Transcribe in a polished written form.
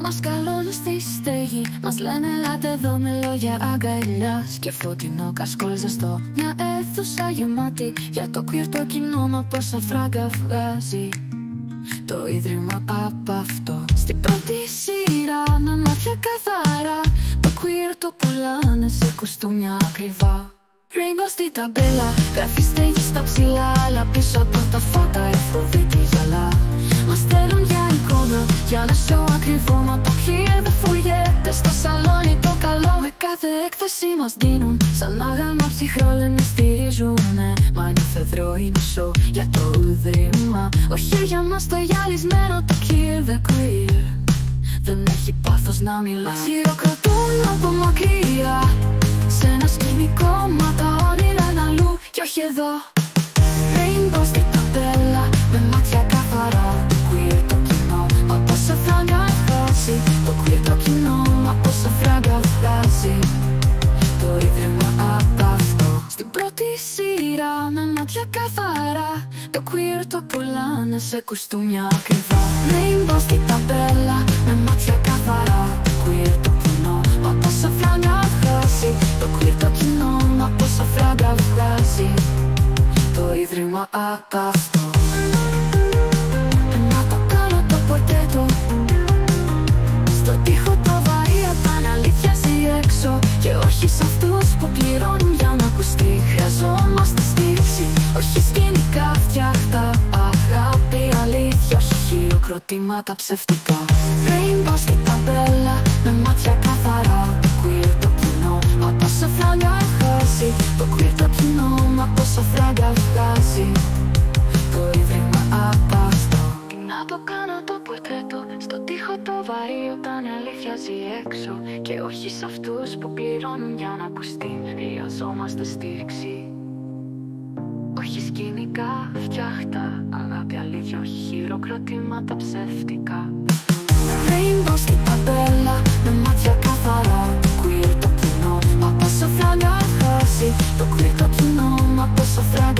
Μας καλούν στη στέγη, μας λένε ελάτε εδώ με λόγια αγκαλιάς και φωτεινό κασκόλ ζεστό. Μια αίθουσα γεμάτη για το queer το κοινό, μα πόσα φράγκα βγάζει το ίδρυμα από αυτό. Στην πρώτη σειρά με μάτια καθαρά, το queer το πουλάνε σε κουστούμια ακριβά. Rainbow στη ταμπέλα, γράφει στέγη στα ψηλά, αλλά πίσω από τα φώτα Αφροδίτη γυαλά. Μας θέλουν για εικόνα, για ένα σοου ακριβό, μα το queer δεν φουλιέται στο σαλόνι το καλό. Με κάθε έκθεση μας δίνουν σαν άγαλμα ψυχρό, λένε στηρίζουνε, μα είναι φεδρόινο σοου για το ίδρυμα. Όχι για μας το γυαλισμένο, το queer the queer δεν έχει πάθος να μιλά. Χειροκροτούν από μακριά σε ένα σκηνικό, μα τα όνειρα είναι αλλού κι όχι εδώ. Rainbow στη ταμπέλα, με μάτια καθαρά, το queer το κοινό, μα πόσα φράγκα βγάζει. Το queer το κοινό, μα πόσα φράγκα βγάζει το ίδρυμα απ' αυτό. Στην πρώτη σειρά με μάτια καθαρά, το queer το πουλάνε σε κουστούμια ακριβά. Rainbow στη ταμπέλα, με μάτια καθαρά, το queer το κοινό, μα πόσα φράγκα βγάζει. Το queer το κοινό, μα πόσα φράγκα βγάζει το ίδρυμα απ' αυτό. Να το κάνω το πορτρέτο στο τοίχο το βαρύ, απ' αλήθεια ζει έξω και όχι σ' αυτούς που πληρώνουν για να ακουστεί. Χρειαζόμαστε στήριξη, όχι σκηνικά φτιάχτα, αγάπη, αλήθεια, όχι χειροκροτήματα ψευτικά. Rainbow στη ταμπέλα, με μάτια καθαρά, το queer το κοινό, μα πόσα φράγκα βγάζει. Το queer το κοινό, μα πόσα φράγκα βγάζει το ίδρυμα απ' αυτό. Να το κάνω το πορτρέτο στο τοίχο το βαρύ, όταν η αλήθεια ζει έξω και όχι σ' αυτούς που πληρώνουν για να ακουστεί. Χρειαζόμαστε στήριξη, όχι σκηνικά φτιάχτα, αγάπη, αλήθεια, όχι χειροκροτήματα ψεύτικα. Rainbow στη ταμπέλα, με μάτια καθαρά, το queer το κοινό, μα πόσα φράγκα βγάζει. Το queer το κοινό, μα πόσα φράγκα